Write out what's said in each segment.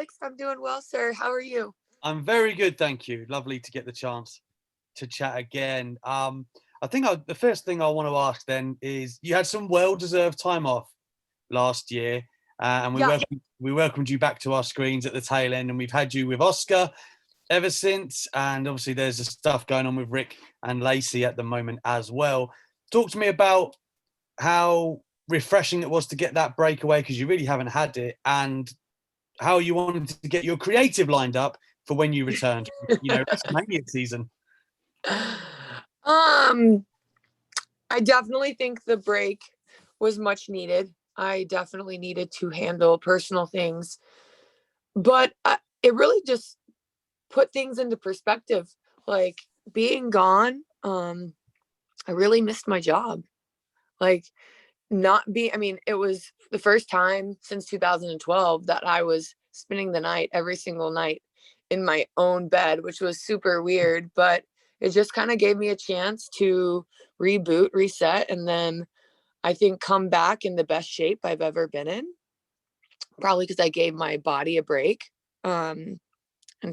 Alex. I'm doing well, sir. How are you? I'm very good, thank you. Lovely to get the chance to chat again. I think the first thing I want to ask then is you had some well-deserved time off last year, and Yeah. we welcomed you back to our screens at the tail end, and we've had you with Oscar ever since. And obviously, there's the stuff going on with Rick and Lacey at the moment as well. Talk to me about how refreshing it was to get that breakaway, because you really haven't had it, and how you wanted to get your creative lined up for when you returned, WrestleMania season. I definitely think the break was much needed. I definitely needed to handle personal things, but it really just put things into perspective. Like being gone, I really missed my job. Like it was the first time since 2012 that I was spending the night every single night in my own bed, which was super weird, but it just kind of gave me a chance to reboot, reset, and then I think come back in the best shape I've ever been in. Probably because I gave my body a break, and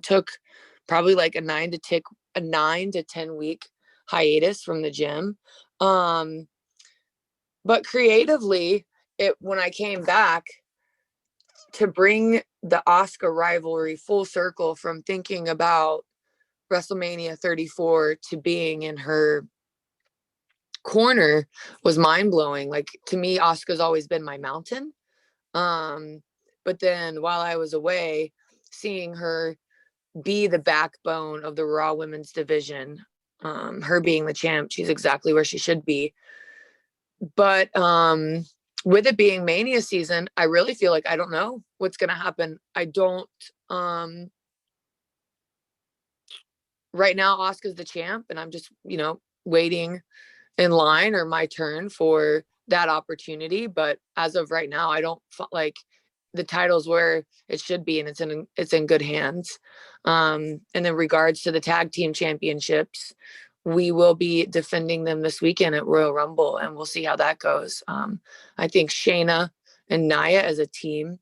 took probably like a 9 to 10 week hiatus from the gym. But creatively, when I came back, to bring the Asuka rivalry full circle from thinking about WrestleMania 34 to being in her corner was mind blowing. Like to me, Asuka's always been my mountain. But then while I was away, seeing her be the backbone of the Raw Women's division, her being the champ, she's exactly where she should be. But with it being Mania season, I really feel like I don't know what's going to happen. I don't. Right now, Asuka's the champ, and I'm just, waiting in line or my turn for that opportunity. But as of right now, I don't like the title's where it should be, and it's in good hands. And in regards to the tag team championships, we will be defending them this weekend at Royal Rumble, and we'll see how that goes. I think Shayna and Nia as a team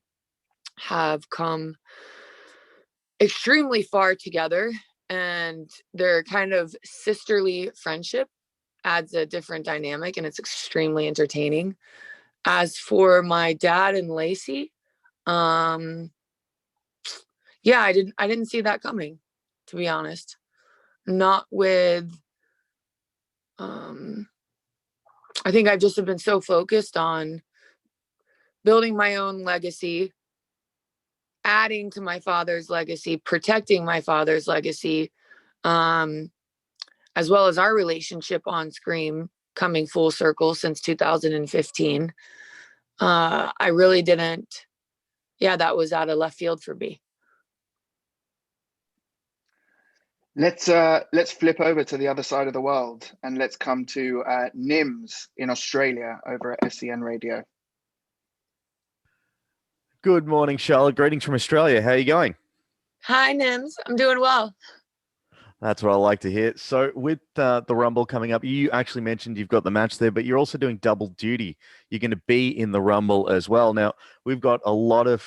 have come extremely far together, and their kind of sisterly friendship adds a different dynamic, and it's extremely entertaining. As for my dad and Lacey, yeah, I didn't see that coming, to be honest. Not with I think I've just been so focused on building my own legacy, adding to my father's legacy, protecting my father's legacy, as well as our relationship on screen coming full circle since 2015. I really didn't. Yeah, that was out of left field for me. Let's flip over to the other side of the world, and let's come to Nims in Australia over at SEN Radio. Good morning, Charlotte. Greetings from Australia. How are you going? Hi, Nims. I'm doing well. That's what I like to hear. So with the Rumble coming up, you actually mentioned you've got the match there, but you're also doing double duty. You're going to be in the Rumble as well. Now, we've got a lot of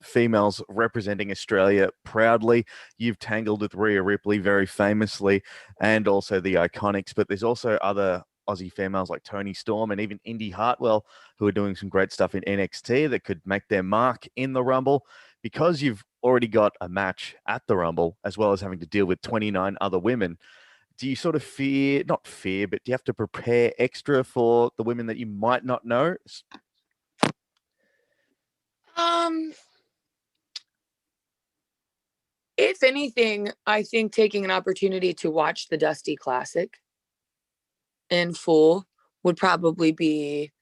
females representing Australia proudly. You've tangled with Rhea Ripley very famously, and also the Iconics, but there's also other Aussie females like Toni Storm and even Indy Hartwell who are doing some great stuff in NXT that could make their mark in the Rumble. Because you've already got a match at the Rumble, as well as having to deal with 29 other women, do you sort of not fear, but do you have to prepare extra for the women that you might not know? If anything, I think taking an opportunity to watch the Dusty Classic in full would probably be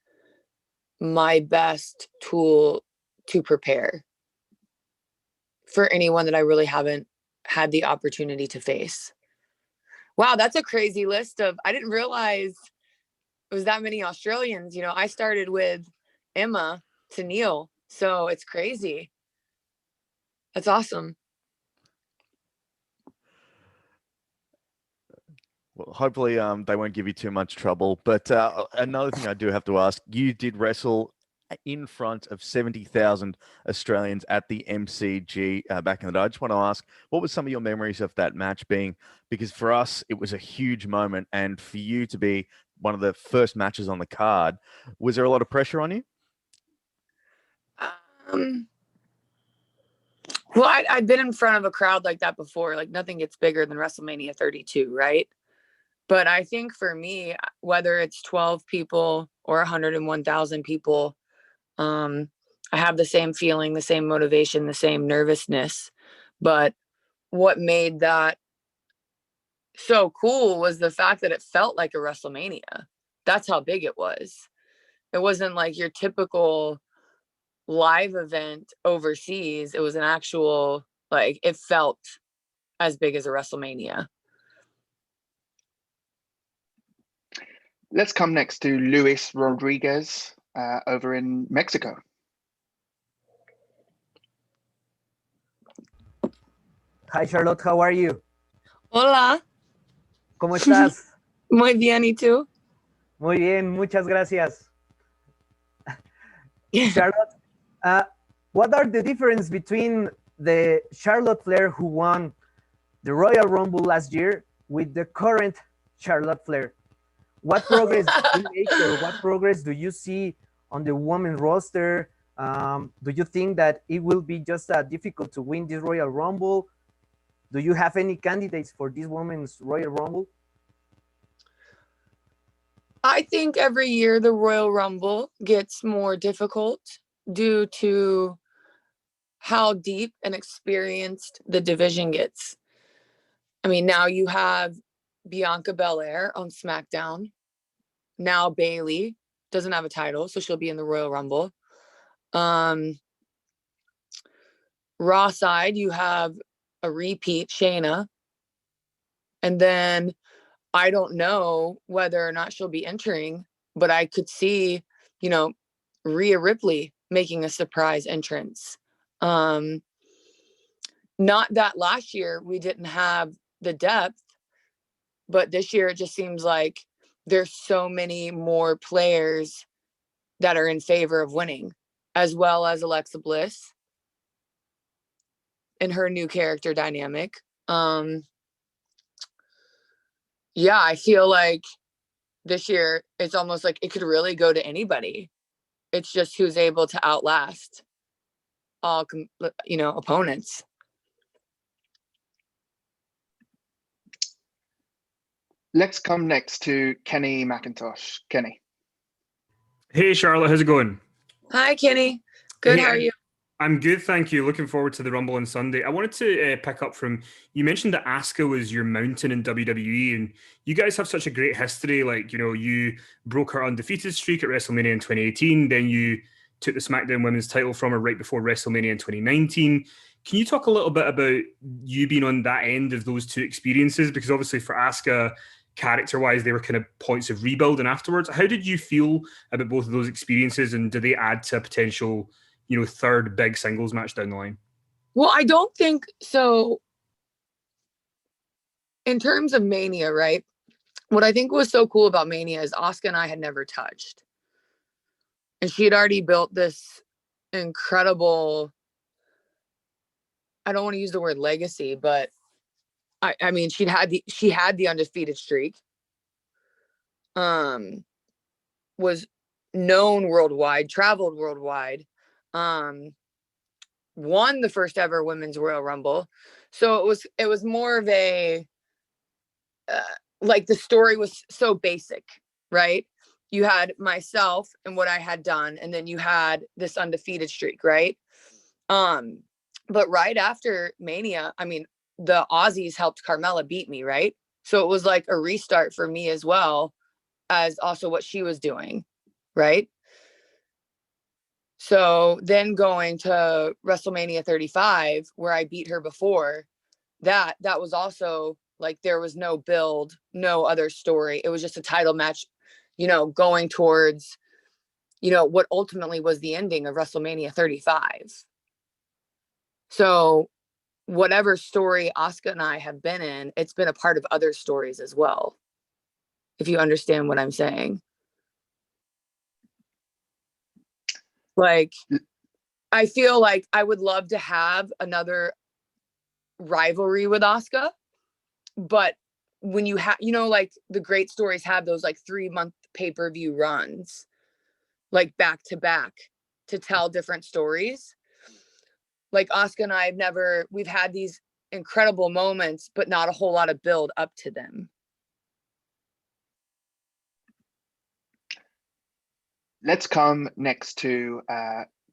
my best tool to prepare for anyone that I really haven't had the opportunity to face. Wow, that's a crazy list I didn't realize it was that many Australians. I started with Emma to Neil, so it's crazy. That's awesome. Well, hopefully they won't give you too much trouble. But another thing I do have to ask, you did wrestle in front of 70,000 Australians at the MCG back in the day. I just want to ask, what were some of your memories of that match being? Because for us, it was a huge moment, and for you to be one of the first matches on the card, was there a lot of pressure on you? Well, I'd been in front of a crowd like that before. Like, nothing gets bigger than WrestleMania 32, right? But I think for me, whether it's 12 people or 101,000 people, I have the same feeling, the same motivation, the same nervousness. But what made that so cool was the fact that it felt like a WrestleMania. That's how big it was. It wasn't like your typical live event overseas. It was an actual, like, it felt as big as a WrestleMania. Let's come next to Luis Rodriguez over in Mexico. Hi, Charlotte. How are you? Hola. ¿Cómo estás? Muy bien, ¿y tú? Muy bien, muchas gracias. Charlotte, what are the difference between the Charlotte Flair who won the Royal Rumble last year with the current Charlotte Flair? What progress do you make, or what progress do you see on the women's roster? Do you think that it will be just difficult to win this Royal Rumble? Do you have any candidates for this women's Royal Rumble? I think every year the Royal Rumble gets more difficult due to how deep and experienced the division gets. I mean, now you have Bianca Belair on SmackDown. Now Bayley doesn't have a title, so she'll be in the Royal Rumble. Raw side, you have a repeat, Shayna. And then I don't know whether or not she'll be entering, but I could see, Rhea Ripley making a surprise entrance. Not that last year we didn't have the depth, but this year it just seems like there's so many more players that are in favor of winning, as well as Alexa Bliss and her new character dynamic. Yeah, I feel like this year it's almost like it could really go to anybody. It's just who's able to outlast all, opponents. Let's come next to Kenny McIntosh. Kenny. Hey, Charlotte, how's it going? Hi, Kenny. Good. Hey, How are you? I'm good, thank you. Looking forward to the Rumble on Sunday. I wanted to pick up from, you mentioned that Asuka was your mountain in WWE, and you guys have such a great history. Like, you broke her undefeated streak at WrestleMania in 2018, then you took the SmackDown Women's title from her right before WrestleMania in 2019. Can you talk a little bit about you being on that end of those two experiences? Because obviously for Asuka, character-wise, they were kind of points of rebuilding afterwards. How did you feel about both of those experiences, and do they add to a potential third big singles match down the line? Well, I don't think so. In terms of Mania, right? What I think was so cool about Mania is Asuka and I had never touched. And she had already built this incredible, I don't want to use the word legacy, but I mean, she had the undefeated streak. Was known worldwide, traveled worldwide. Won the first ever women's Royal Rumble. So it was more of a like, the story was so basic, right? You had myself and what I had done, and then you had this undefeated streak, right? But right after Mania, I mean, the Aussies helped Carmella beat me, right? So it was like a restart for me as well as also what she was doing, right? So then going to WrestleMania 35, where I beat her before, that was also like, there was no build, no other story. It was just a title match, going towards, what ultimately was the ending of WrestleMania 35. So whatever story Asuka and I have been in, it's been a part of other stories as well, if you understand what I'm saying. Like, I feel like I would love to have another rivalry with Asuka, but when you have, like the great stories have those like 3-month pay-per-view runs, like back to back to tell different stories. Like Asuka and I we've had these incredible moments, but not a whole lot of build up to them. Let's come next to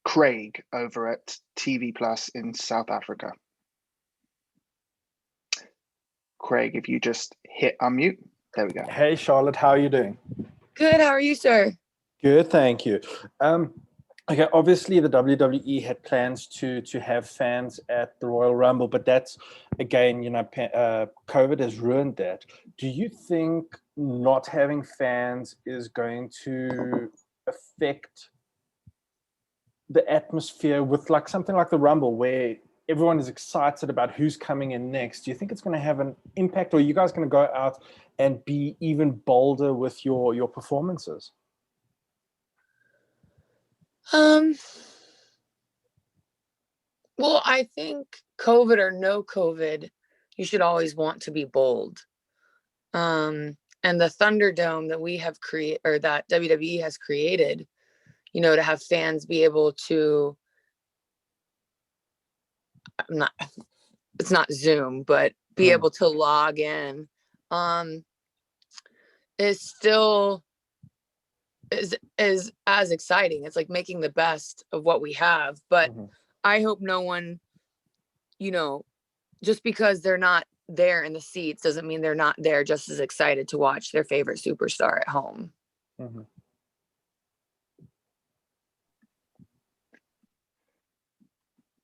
Craig over at TV Plus in South Africa. Craig, if you just hit unmute, there we go. Hey, Charlotte, how are you doing? Good. How are you, sir? Good, thank you. Okay, obviously the WWE had plans to have fans at the Royal Rumble, but that's, again, COVID has ruined that. Do you think not having fans is going to affect the atmosphere with like something like the Rumble, where everyone is excited about who's coming in next? Do you think it's going to have an impact, or are you guys going to go out and be even bolder with your performances? Well, I think COVID or no COVID, you should always want to be bold. And the Thunderdome that we have created, or that WWE has created, to have fans be able to, it's not Zoom, but be able to log in, is still is as exciting. It's like making the best of what we have. But I hope no one, just because they're not there in the seats doesn't mean they're not there just as excited to watch their favorite superstar at home.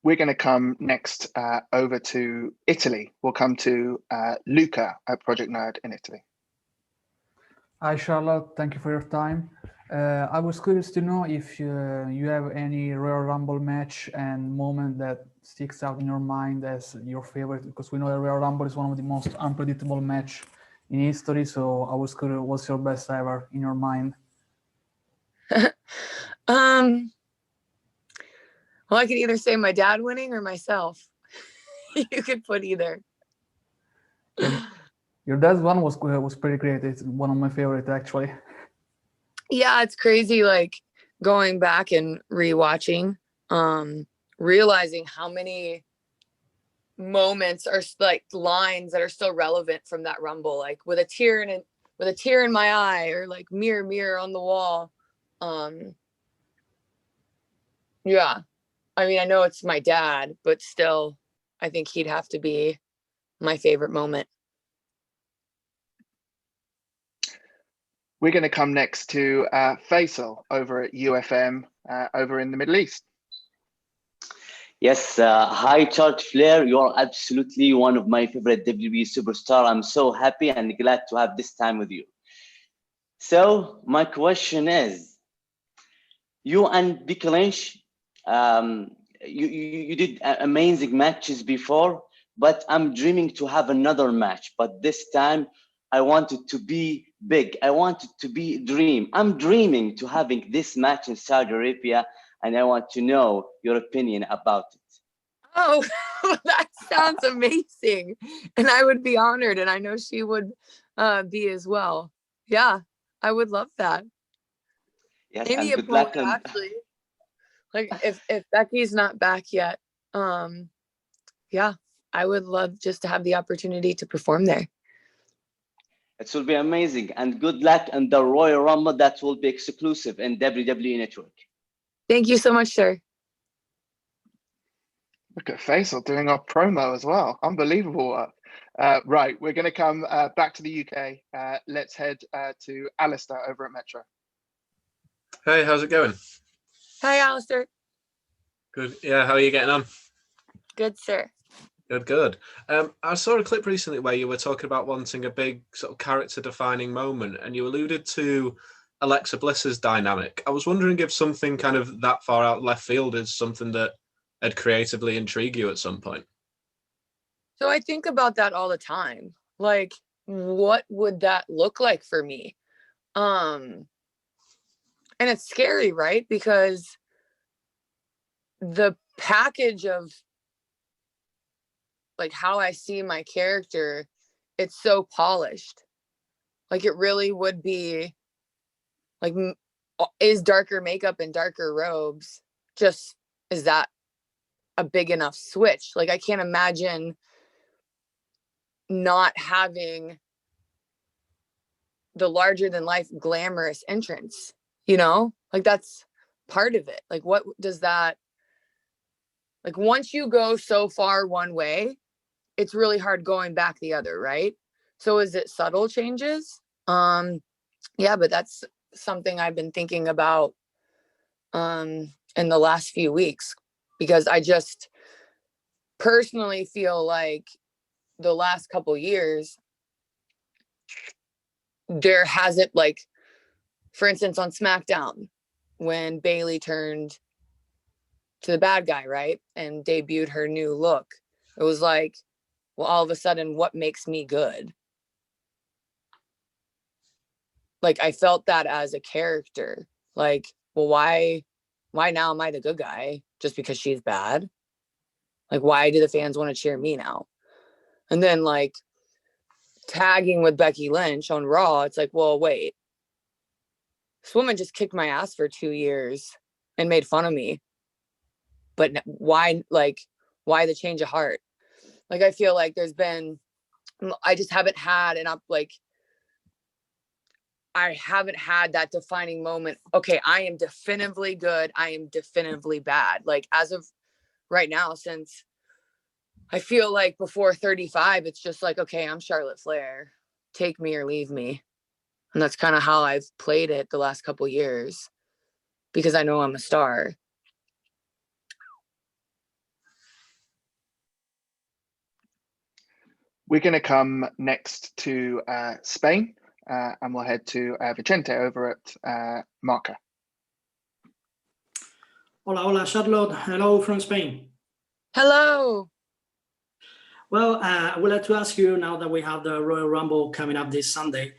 We're going to come next over to Italy. We'll come to Luca at Project Nerd in Italy. Hi, Charlotte. Thank you for your time. I was curious to know if you have any Royal Rumble match and moment that sticks out in your mind as your favorite, because we know the Royal Rumble is one of the most unpredictable match in history. So I was curious, what's your best ever in your mind? Well, I could either say my dad winning or myself. You could put either. Your dad's one was pretty great. It's one of my favorite, actually. Yeah, it's crazy, like going back and rewatching, realizing how many moments are like lines that are still relevant from that Rumble, like with a tear in my eye, or like mirror, mirror on the wall. Yeah, I mean, I know it's my dad, but still, I think he'd have to be my favorite moment. We're going to come next to Faisal over at UFM over in the Middle East. Yes, hi, Charlotte Flair. You are absolutely one of my favorite WWE superstar. I'm so happy and glad to have this time with you. So my question is, you and Becky Lynch, you did amazing matches before, but I'm dreaming to have another match. But this time, I want it to be big. I want it to be a dream. I'm dreaming to having this match in Saudi Arabia, and I want to know your opinion about it. Oh, that sounds amazing. And I would be honored, and I know she would be as well. Yeah, I would love that. Yes, Any and good luck. opponent, actually. Like if Becky's not back yet, yeah, I would love just to have the opportunity to perform there. It will be amazing, and good luck in the Royal Rumble that will be exclusive in WWE Network. Thank you so much, sir. Look at Faisal doing our promo as well. Unbelievable. Right, we're going to come back to the UK. Let's head to Alistair over at Metro. Hey, how's it going? Hi, Alistair. Good. Yeah, how are you getting on? Good, sir. Good. I saw a clip recently where you were talking about wanting a big sort of character-defining moment, and you alluded to Alexa Bliss's dynamic. I was wondering if something kind of that far out left field is something that had creatively intrigued you at some point. So I think about that all the time. Like, what would that look like for me? And it's scary, right? Because the package of like how I see my character, it's so polished. Like it really would be like, is darker makeup and darker robes just, is that a big enough switch? Like I can't imagine not having the larger than life glamorous entrance, you know? Like that's part of it. Like what does that, like once you go so far one way, it's really hard going back the other, right? So is it subtle changes? Yeah, but that's something I've been thinking about in the last few weeks, because I just personally feel like the last couple years there hasn't, like, for instance on SmackDown when Bayley turned to the bad guy, right, and debuted her new look, it was like, well, all of a sudden what makes me good? Like I felt that as a character, like, well, why now am I the good guy just because she's bad? Like why do the fans want to cheer me now? And then like tagging with Becky Lynch on Raw, it's like, well, wait, this woman just kicked my ass for 2 years and made fun of me, but why, like, why the change of heart? Like I feel like there's been, I just haven't had an I haven't had that defining moment. Okay, I am definitively good. I am definitively bad. Like as of right now, since I feel like before 35, it's just like, okay, I'm Charlotte Flair. Take me or leave me. And that's kind of how I've played it the last couple years, because I know I'm a star. We're going to come next to Spain, and we'll head to Vicente over at Marca. Hola, hola, Charlotte. Hello from Spain. Hello. Well, I would like to ask you, now that we have the Royal Rumble coming up this Sunday,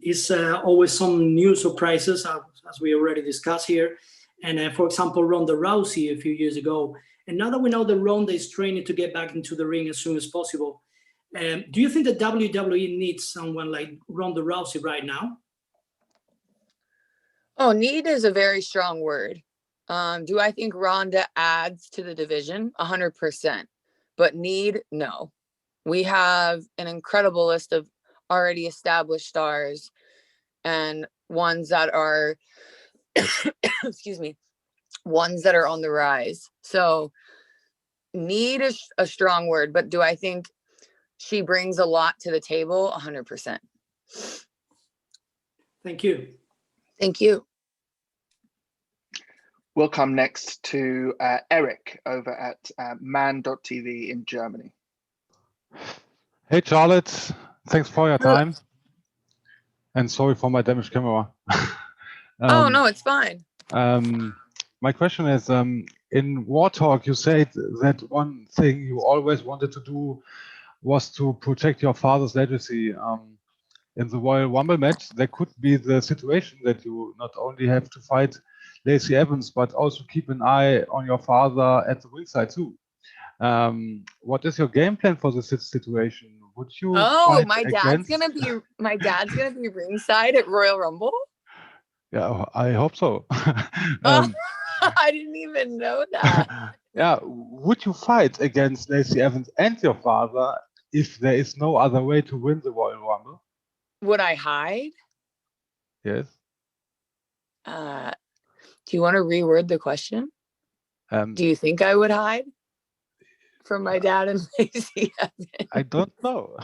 is always some new surprises, as we already discussed here. And for example, Ronda Rousey a few years ago. And now that we know that Ronda is training to get back into the ring as soon as possible, do you think that WWE needs someone like Ronda Rousey right now? Oh, need is a very strong word. Do I think Ronda adds to the division? 100%. But need, no. We have an incredible list of already established stars and ones that are, excuse me, ones that are on the rise. So need is a strong word, but do I think she brings a lot to the table? 100%. Thank you. Thank you. We'll come next to Eric over at man.tv in Germany. Hey, Charlotte. Thanks for your time. And sorry for my damaged camera. Oh, no, it's fine. My question is, in War Talk, you said that one thing you always wanted to do was to protect your father's legacy. In the Royal Rumble match, there could be the situation that you not only have to fight Lacey Evans, but also keep an eye on your father at the ringside too. What is your game plan for this situation? Would you? Oh, my dad's gonna be ringside at Royal Rumble. Yeah, I hope so. I didn't even know that. Yeah, would you fight against Lacey Evans and your father if there is no other way to win the Royal Rumble? Would I hide? Yes. Do you want to reword the question? Do you think I would hide from my dad and Lacey Evans? I don't know.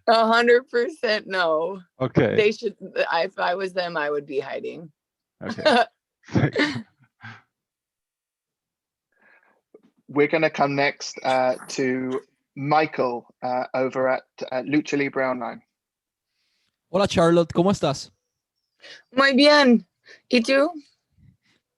100% no. Okay. They should. If I was them, I would be hiding. Okay. We're going to come next to Michael over at Lucha Libre Online. Hola Charlotte, ¿cómo estás? Muy bien. ¿Y tú?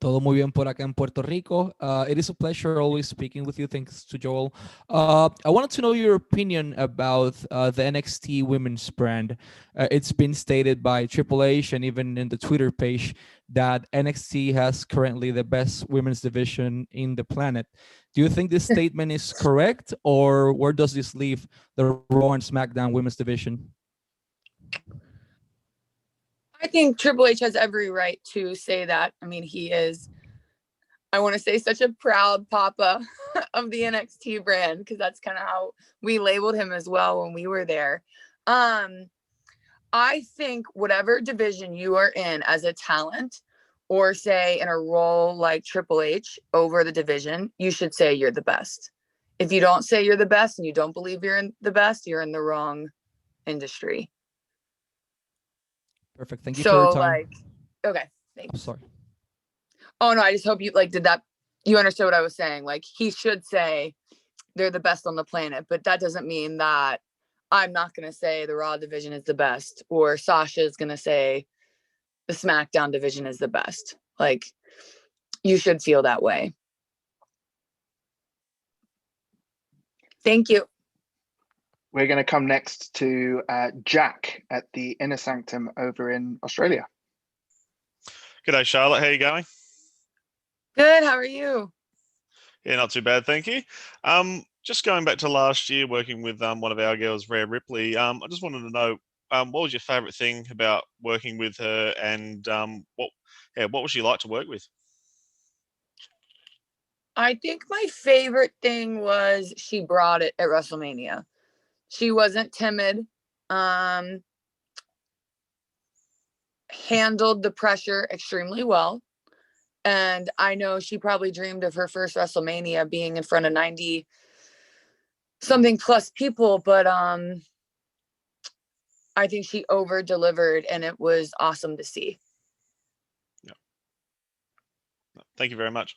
Todo muy bien por acá en Puerto Rico. It is a pleasure always speaking with you. Thanks to Joel. I wanted to know your opinion about the NXT women's brand. It's been stated by Triple H and even in the Twitter page that NXT has currently the best women's division in the planet. Do you think this statement is correct, or where does this leave the Raw and SmackDown women's division? I think Triple H has every right to say that. I mean, he is, I want to say, such a proud papa of the NXT brand, because that's kind of how we labeled him as well when we were there. I think whatever division you are in as a talent, or say in a role like Triple H over the division, you should say you're the best. If you don't say you're the best and you don't believe you're in the best, you're in the wrong industry. Perfect. Thank you for your time. Like, okay, thanks. I'm sorry. Oh no, I just hope you did that. You understood what I was saying. Like, he should say they're the best on the planet, but that doesn't mean that I'm not going to say the Raw division is the best, or Sasha is going to say the SmackDown division is the best. Like, you should feel that way. Thank you. We're going to come next to Jack at the Inner Sanctum over in Australia. G'day, Charlotte. How are you going? Good. How are you? Yeah, not too bad, thank you. Just going back to last year, working with one of our girls, Rhea Ripley. I just wanted to know what was your favourite thing about working with her, and what was she like to work with? I think my favorite thing was she brought it at WrestleMania. She wasn't timid. Handled the pressure extremely well. And I know she probably dreamed of her first WrestleMania being in front of 90 something plus people, but I think she over delivered, and it was awesome to see. Yeah. Thank you very much.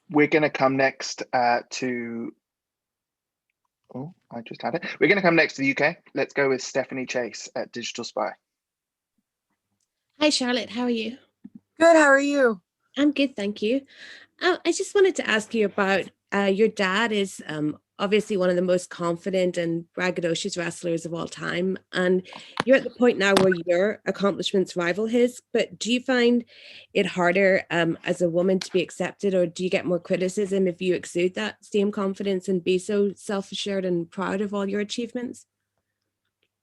We're going to come next to... Oh, I just had it. We're going to come next to the UK. Let's go with Stephanie Chase at Digital Spy. Hi, Charlotte. How are you? Good. How are you? I'm good, thank you. I just wanted to ask you about your dad is obviously one of the most confident and braggadocious wrestlers of all time. And you're at the point now where your accomplishments rival his, but do you find it harder as a woman to be accepted, or do you get more criticism if you exude that same confidence and be so self-assured and proud of all your achievements?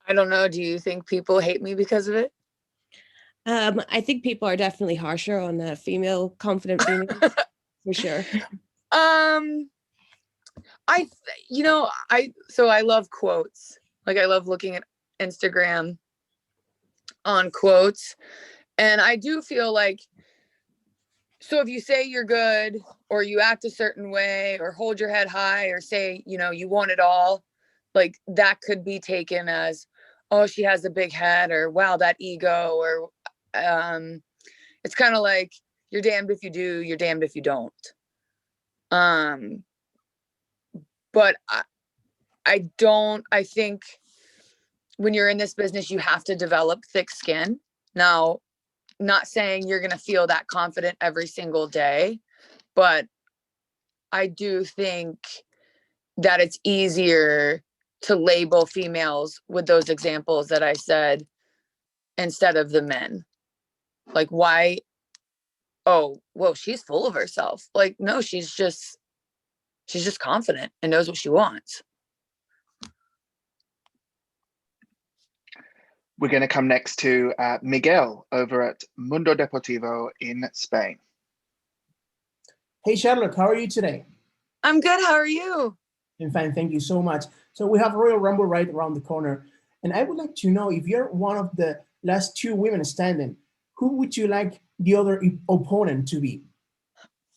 I don't know. Do you think people hate me because of it? I think people are definitely harsher on the confident females, for sure. I love quotes. Like, I love looking at Instagram on quotes, and I do feel like, so if you say you're good, or you act a certain way, or hold your head high, or say, you want it all, like, that could be taken as, oh, she has a big head, or wow, that ego, or it's kind of like, you're damned if you do, you're damned if you don't. But I think when you're in this business, you have to develop thick skin. Now, not saying you're going to feel that confident every single day, but I do think that it's easier to label females with those examples that I said instead of the men. Like, why? Oh, well, she's full of herself. Like, no, she's just confident and knows what she wants. We're going to come next to Miguel over at Mundo Deportivo in Spain. Hey, Charlotte, how are you today? I'm good. How are you? I'm fine. Thank you so much. So we have Royal Rumble right around the corner. And I would like to know, if you're one of the last two women standing, who would you like the other opponent to be?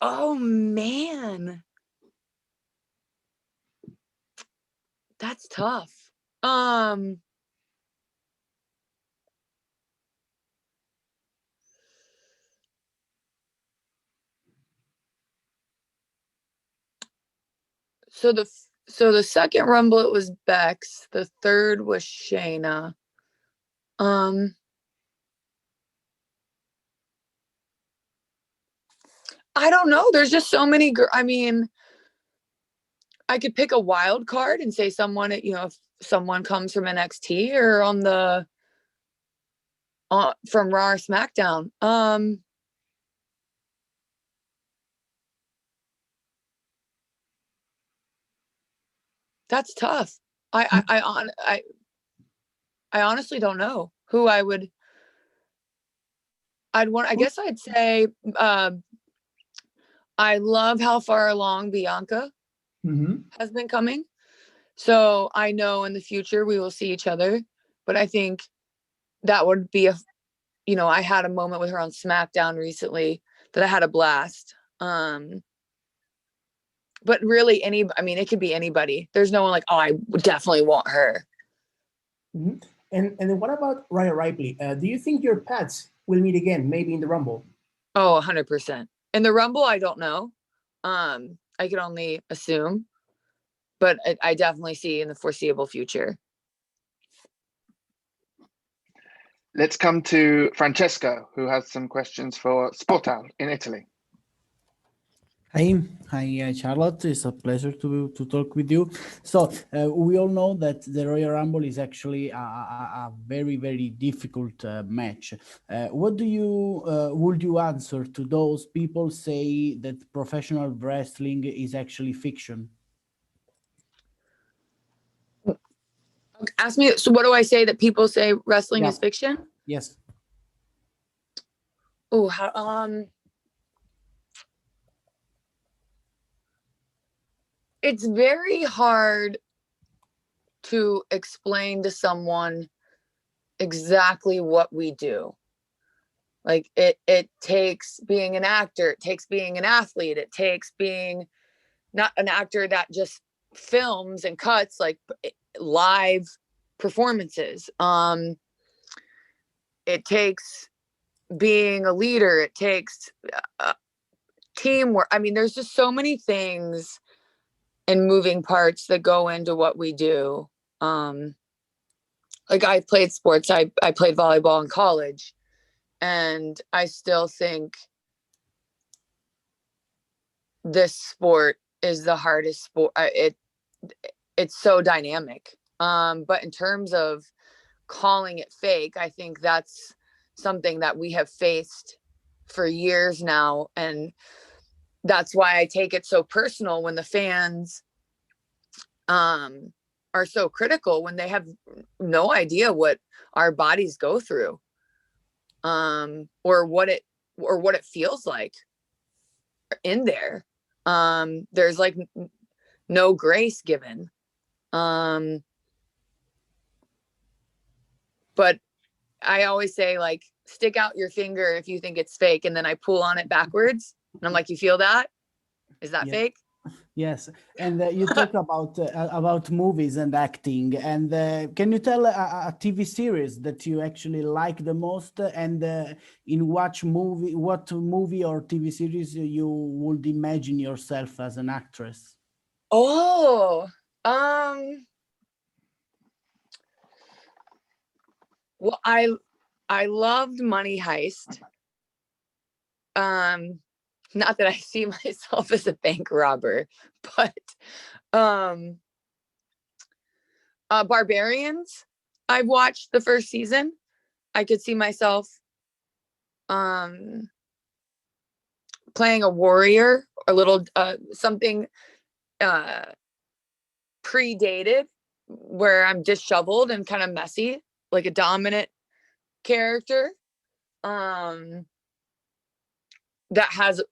Oh, man. That's tough. So the second Rumble, it was Bex. The third was Shayna. I don't know. There's just so many. I mean, I could pick a wild card and say someone, if someone comes from NXT or from Raw or SmackDown. That's tough. I honestly don't know who I'd want. I guess I'd say I love how far along Bianca has been coming. So I know in the future we will see each other, but I think that would be I had a moment with her on SmackDown recently that I had a blast. But really it could be anybody. There's no one like, oh, I would definitely want her. And then what about Rhea Ripley? Do you think your paths will meet again, maybe in the Rumble? Oh, 100%. In the Rumble, I don't know. I can only assume, but I definitely see in the foreseeable future. Let's come to Francesco, who has some questions for Sportal in Italy. Hi, Charlotte. It's a pleasure to talk with you. So we all know that the Royal Rumble is actually a very, very difficult match. What would you answer to those people say that professional wrestling is actually fiction? Ask me. So what do I say that people say wrestling is fiction? Yes. Oh, it's very hard to explain to someone exactly what we do. Like it takes being an actor, it takes being an athlete, it takes being not an actor that just films and cuts, like live performances. It takes being a leader, it takes teamwork. I mean, there's just so many things and moving parts that go into what we do. Like I played sports, I played volleyball in college, and I still think this sport is the hardest sport. It's so dynamic. But in terms of calling it fake, I think that's something that we have faced for years now, and that's why I take it so personal when the fans are so critical, when they have no idea what our bodies go through, or what it feels like in there. There's like no grace given. But I always say, like, stick out your finger if you think it's fake, and then I pull on it backwards, and I'm like, you feel that? Is that fake? Yes, and you talk about movies and acting, and can you tell a TV series that you actually like the most, and in what movie or TV series you would imagine yourself as an actress? Oh, well, I loved Money Heist. Not that I see myself as a bank robber, but Barbarians, I've watched the first season. I could see myself playing a warrior, a little something predated, where I'm disheveled and kind of messy, like a dominant character that has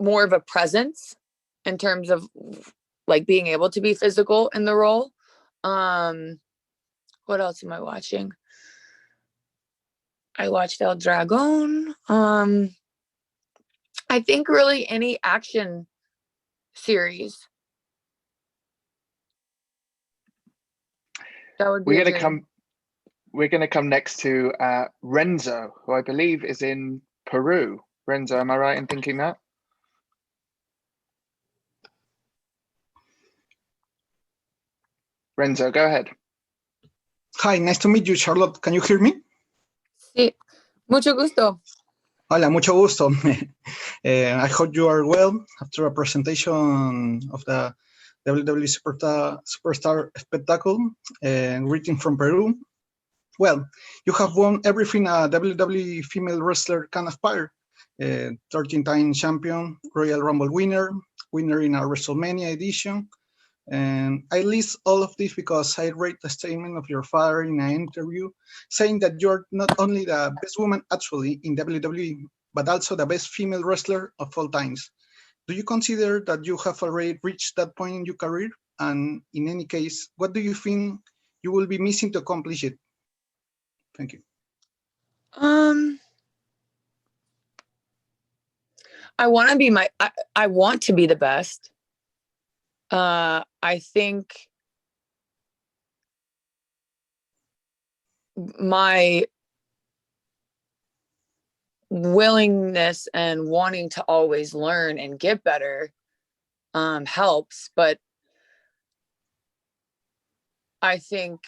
more of a presence in terms of like being able to be physical in the role. What else am I watching? I watched El Dragon. I think really any action series. That would be we're gonna come next to Renzo, who I believe is in Peru. Renzo, am I right in thinking that? Renzo, go ahead. Hi, nice to meet you, Charlotte. Can you hear me? Sí, mucho gusto. Hola, mucho gusto. I hope you are well after a presentation of the WWE Superstar Spectacle, greeting from Peru. Well, you have won everything a WWE female wrestler can aspire. 13-time champion, Royal Rumble winner, winner in a WrestleMania edition. And I list all of this because I read the statement of your father in an interview saying that you're not only the best woman actually in WWE, but also the best female wrestler of all times. Do you consider that you have already reached that point in your career? And in any case, what do you think you will be missing to accomplish it? Thank you. I want to be I want to be the best. I think my willingness and wanting to always learn and get better helps, but I think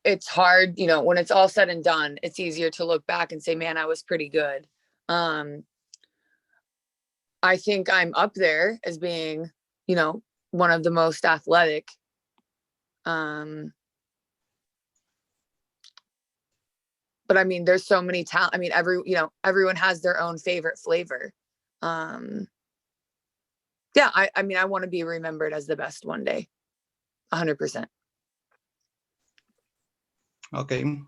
it's hard, when it's all said and done, it's easier to look back and say, man, I was pretty good. I think I'm up there as being, one of the most athletic. But I mean, there's so many talent. I mean, everyone has their own favorite flavor. Yeah, I mean, I want to be remembered as the best one day. 100%. Okay.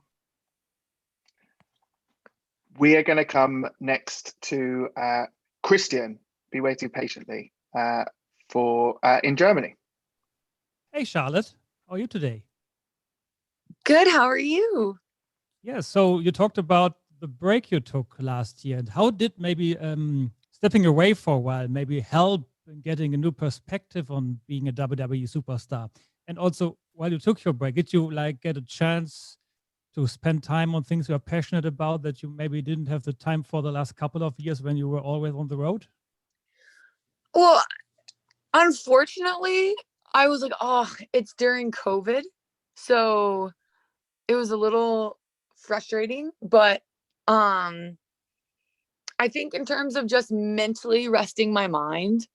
We are going to come next to Christian. Be waiting patiently for in Germany. Hey, Charlotte. How are you today? Good. How are you? Yeah. So you talked about the break you took last year, and how did maybe stepping away for a while maybe help in getting a new perspective on being a WWE superstar? And also, while you took your break, did you get a chance to spend time on things you are passionate about that you maybe didn't have the time for the last couple of years when you were always on the road? Well, unfortunately, I was like, oh, it's during COVID. So it was a little frustrating, but I think in terms of just mentally resting my mind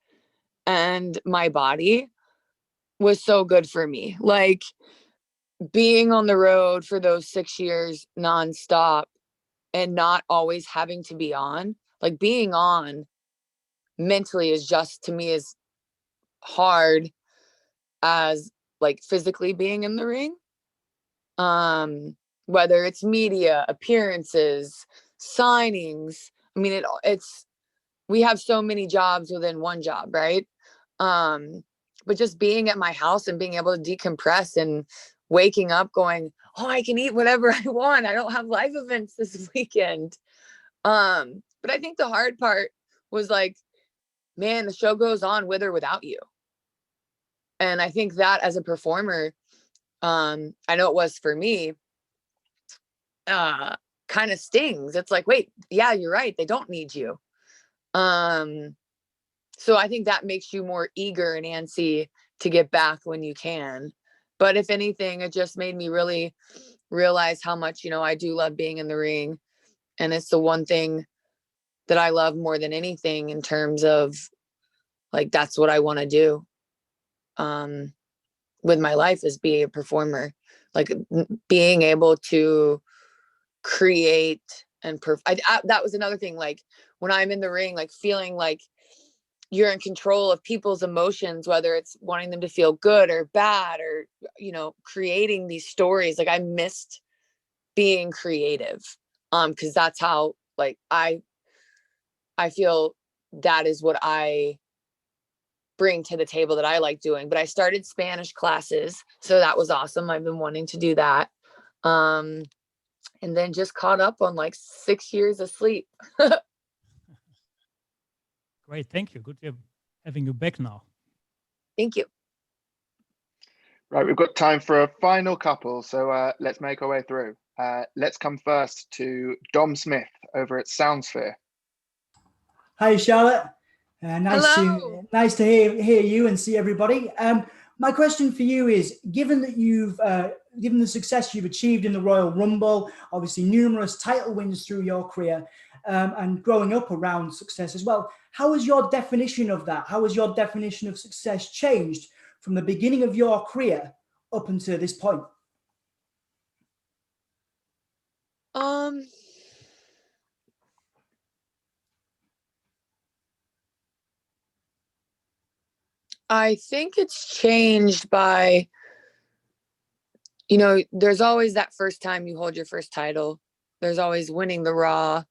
and my body was so good for me. Like being on the road for those 6 years nonstop and not always having to be on, like being on mentally is just, to me, as hard as like physically being in the ring. Whether it's media appearances, signings. I mean, we have so many jobs within one job, right? But just being at my house and being able to decompress and waking up going, oh, I can eat whatever I want. I don't have live events this weekend. But I think the hard part was like, man, the show goes on with or without you. And I think that as a performer, I know it was for me, kind of stings. It's like, wait, yeah, you're right. They don't need you. So I think that makes you more eager and antsy to get back when you can. But if anything, it just made me really realize how much, I do love being in the ring. And it's the one thing that I love more than anything in terms of like, that's what I want to do with my life, is be a performer, like being able to create and that was another thing. Like when I'm in the ring, like feeling like you're in control of people's emotions, whether it's wanting them to feel good or bad or, creating these stories. Like I missed being creative. Cause that's how like I feel that is what I bring to the table that I like doing. But I started Spanish classes. So that was awesome. I've been wanting to do that. And then just caught up on like 6 years of sleep. Great. Thank you. Good having you back now. Thank you. Right, we've got time for a final couple, so let's make our way through. Let's come first to Dom Smith over at Soundsphere. Hi, Charlotte. Nice to hear you and see everybody. My question for you is, given that you've, given the success you've achieved in the Royal Rumble, obviously numerous title wins through your career, and growing up around success as well, how has your definition of that, how has your definition of success changed from the beginning of your career up until this point? I think it's changed by, you know, there's always that first time you hold your first title. There's always winning the Raw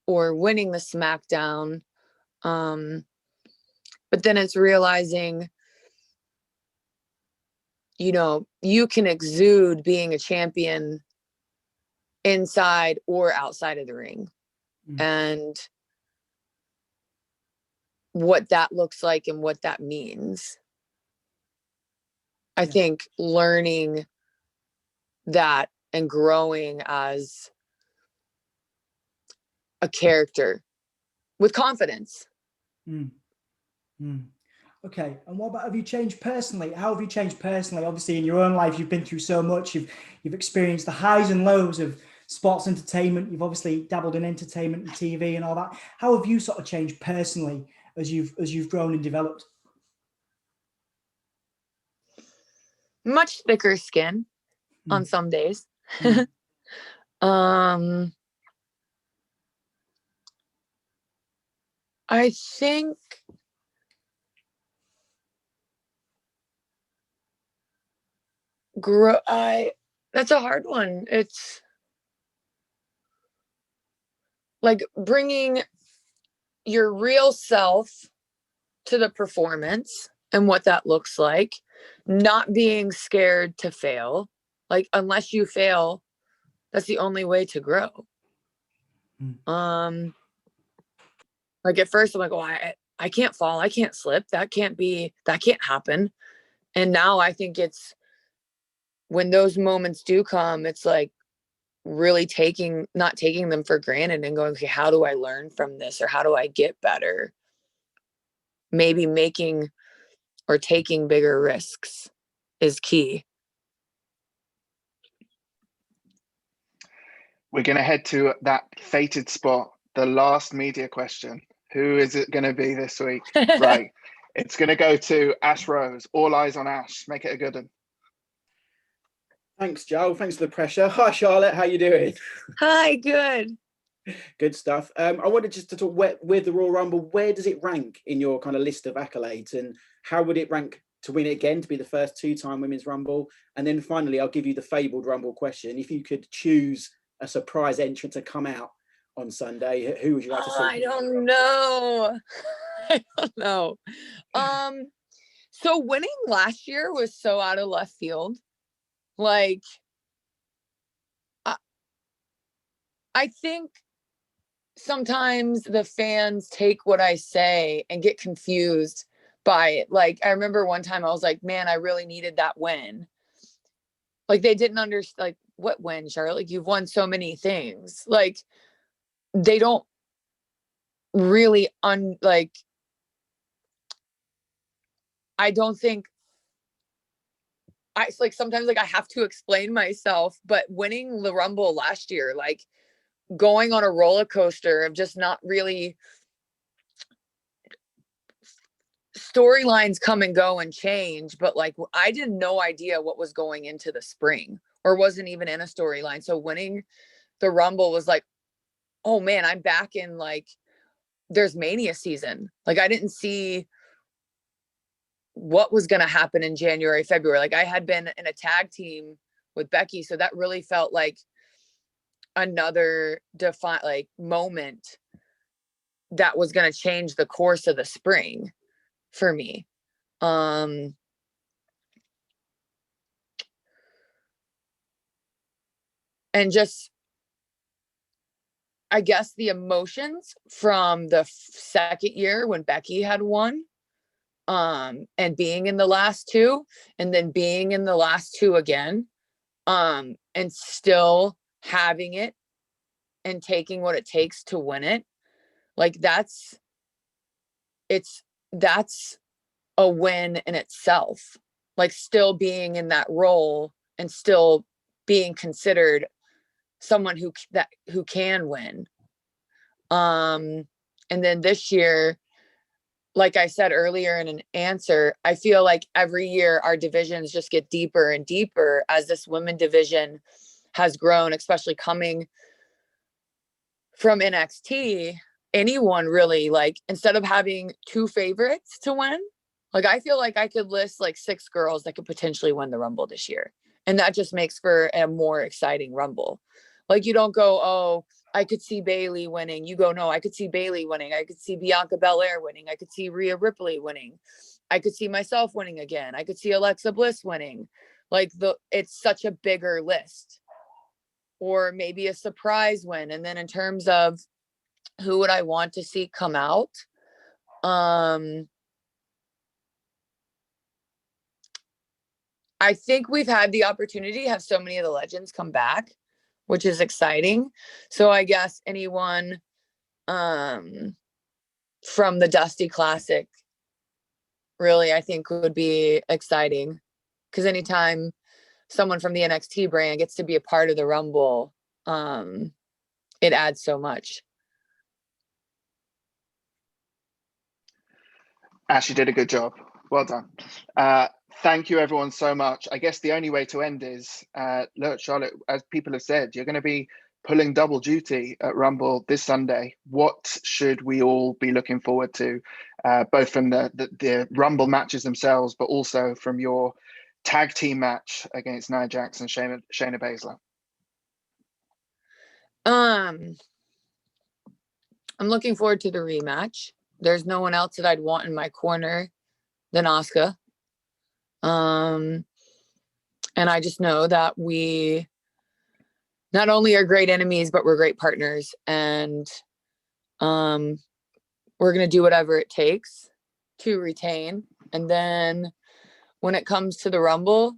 or winning the SmackDown. But then it's realizing, you know, you can exude being a champion inside or outside of the ring. And what that looks like and what that means. I think learning that and growing as a character with confidence. Okay, and what about, have you changed personally? How have you changed personally? Obviously, in your own life, you've been through so much. You've experienced the highs and lows of sports entertainment. You've obviously dabbled in entertainment and TV and all that. How have you sort of changed personally as you've grown and developed? Much thicker skin on some days. I think that's a hard one. It's like bringing your real self to the performance and what that looks like, not being scared to fail. Like, unless you fail, that's the only way to grow. Like at first I'm like, oh, I can't fall, I can't slip, that can't happen. And now I think it's, when those moments do come, it's like really not taking them for granted and going, okay, how do I learn from this, or how do I get better? Maybe making or taking bigger risks is key. We're going to head to that fated spot, the last media question. Who is it going to be this week? Right. It's going to go to Ash Rose. All eyes on Ash. Make it a good one. Thanks, Joel. Thanks for the pressure. Hi, Charlotte. How you doing? Hi, good. Good stuff. I wanted just to talk with the Royal Rumble. Where does it rank in your kind of list of accolades, and how would it rank to win it again, to be the first two-time Women's Rumble? And then finally, I'll give you the fabled Rumble question. If you could choose a surprise entrant to come out on Sunday, who would you like to see? I don't know. I don't know. So winning last year was so out of left field. Like, I think sometimes the fans take what I say and get confused by it. Like, I remember one time I was like, man, I really needed that win. Like, they didn't understand, like, what win, Charlotte? Like, you've won so many things. Like, they don't really I don't think like sometimes like I have to explain myself, but winning the Rumble last year, like going on a roller coaster of just not really, storylines come and go and change, but like I did no idea what was going into the spring or wasn't even in a storyline. So winning the Rumble was like, oh man, I'm back in, like, there's Mania season. Like, I didn't see what was going to happen in January, February. Like, I had been in a tag team with Becky, so that really felt like another moment that was going to change the course of the spring for me. And just, I guess, the emotions from the second year when Becky had won, and being in the last two, and then being in the last two again, and still having it and taking what it takes to win it. Like, that's a win in itself. like still being in that role and still being considered someone who can win. And then this year, like I said earlier in an answer, I feel like every year our divisions just get deeper and deeper as this women division has grown, especially coming from NXT. Anyone really, like, instead of having 2 favorites to win, like, I feel like I could list like 6 girls that could potentially win the Rumble this year. And that just makes for a more exciting Rumble. Like, you don't go, oh, I could see Bayley winning. You go, no, I could see Bayley winning. I could see Bianca Belair winning. I could see Rhea Ripley winning. I could see myself winning again. I could see Alexa Bliss winning. Like, it's such a bigger list. Or maybe a surprise win. And then in terms of who would I want to see come out? I think we've had the opportunity to have so many of the legends come back, which is exciting. So I guess anyone from the Dusty Classic, really, I think would be exciting. Because anytime someone from the NXT brand gets to be a part of the Rumble, it adds so much. Ash, you did a good job. Well done. Thank you, everyone, so much. I guess the only way to end is, look, Charlotte, as people have said, you're going to be pulling double duty at Rumble this Sunday. What should we all be looking forward to, both from the Rumble matches themselves, but also from your tag team match against Nia Jax and Shayna Baszler? I'm looking forward to the rematch. There's no one else that I'd want in my corner than Asuka. And I just know that we not only are great enemies, but we're great partners. And we're going to do whatever it takes to retain. And then when it comes to the Rumble,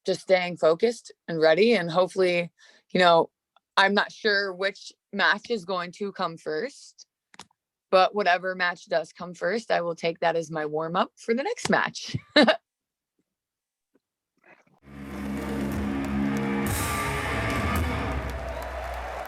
just staying focused and ready. And hopefully, I'm not sure which match is going to come first, but whatever match does come first, I will take that as my warm up for the next match.